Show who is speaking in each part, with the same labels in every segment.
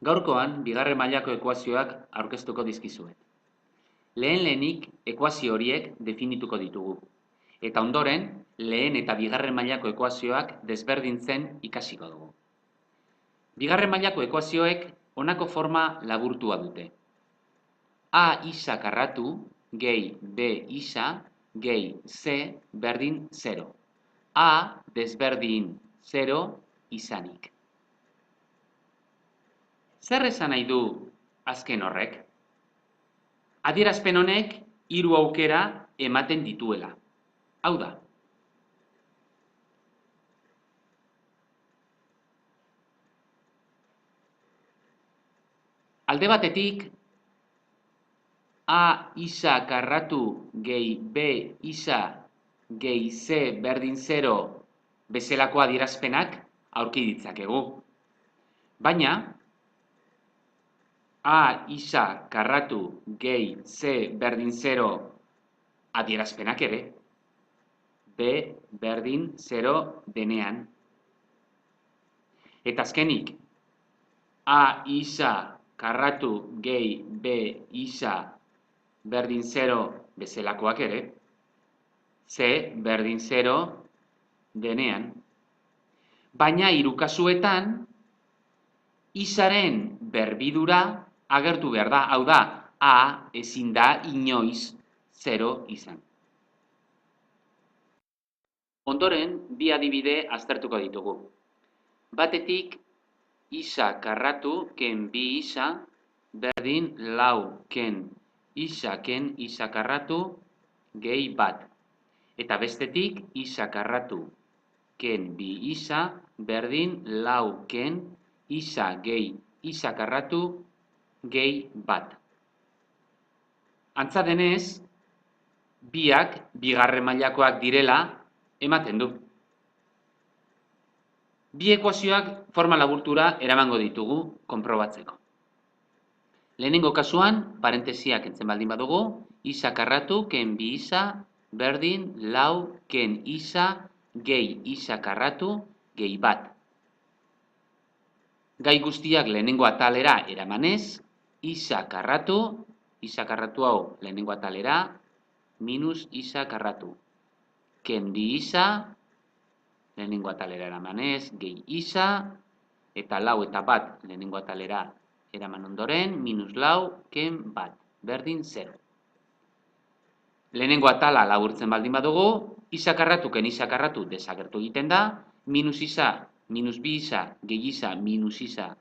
Speaker 1: Gaurkoan, bigarren mailako ekuazioak aurkeztuko dizkizuet. Lehenik ekuazio horiek definituko ditugu. Eta ondoren, lehen eta bigarren mailako ekuazioak desberdintzen ikasiko dugu. Bigarren mailako ekuazioek honako forma laburtua dute. A isa karratu gehi B isa gehi C berdin 0. A desberdin 0 izanik. Zer esan nahi du azken horrek? Adierazpen honek 3 aukera ematen dituela. Hau da. Alde batetik, A isa karratu gehi B isa gehi C berdin 0 bezalako adierazpenak aurki ditzakegu. Baina, A isa karratu gehi C berdin 0 adierazpenak ere, B berdin 0 denean. Eta azkenik, A isa karratu gehi B isa berdin 0 bezalakoak ere, C berdin 0 denean. Baina 3 kasuetan, isaren berbidura agertu behar da, hau da, A ezin da inoiz 0 izan. Ondoren, bi adibide aztertuko ditugu. Batetik, isa karratu ken bi isa berdin lau ken isa karratu gehi bat. Eta bestetik, isa karratu ken bi isa berdin lau ken isa gehi isa karratu gehi bat. Antza denez, biak bigarren mailakoak direla ematen du. Bi ekuazioak forma laburtura eramango ditugu konprobatzeko. Lehenengo kasuan, parentesiak kentzen baldin badugu, isa karratu ken bi isa berdin lau ken isa gehi isa karratu gehi bat. Gai guztiak lehenengo atalera eramanez, isa karratu hau lehenengo atalera, minus isa karratu. Ken bi isa, lehenengo atalera eramanez, gehi isa, eta lau eta bat lehenengo atalera eraman ondoren, minus lau, ken bat, berdin 0. Lehenengo atala laburtzen baldin badugu, isa karratu ken isa karratu desagertu egiten da, minus isa, minus bi isa, gehi isa, minus isa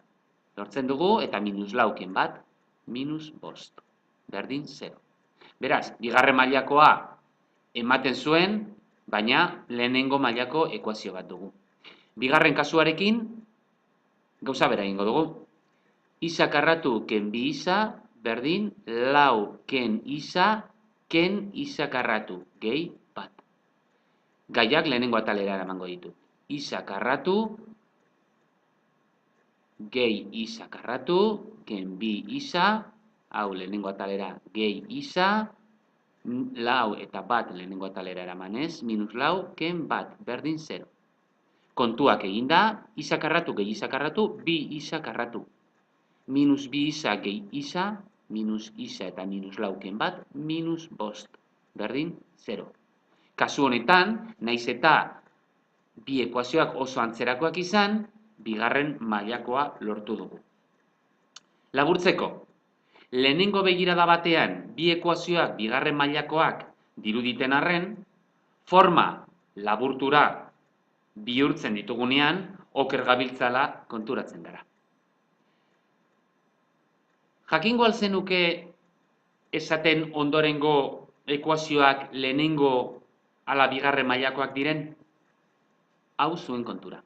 Speaker 1: lortzen dugu, eta minus lau ken bat, minus bost, berdin 0. Beraz, bigarren mailakoa ematen zuen, baina lehenengo mailako ekuazio bat dugu. Bigarren kasuarekin, gauza bera egingo dugu. Isa karratu ken bi isa berdin lau ken isa karratu gehi bat. Gaiak lehenengo atalera eramango ditut. Isa karratu gehi isa karratu ken bi isa, hau lehenengo atalera gehi isa, lau eta bat lehenengo atalera eramanez, minus lau ken bat, berdin 0. Kontuak eginda, isa karratu gehi isa karratu, bi isa karratu. Minus bi isa gehi isa, minus isa eta minus lau ken bat, minus bost, berdin 0. Kasu honetan, naiz eta bi ekuazioak oso antzerakoak izan, bigarren mailakoa lortu dugu. Laburtzeko, lehenengo begirada batean bi ekuazioak bigarren mailakoak diruditen arren, forma laburtura bihurtzen ditugunean, oker gabiltzala konturatzen gara. Jakingo al zenuke esaten ondorengo ekuazioak lehenengo ala bigarren mailakoak diren? Hau zuen kontura.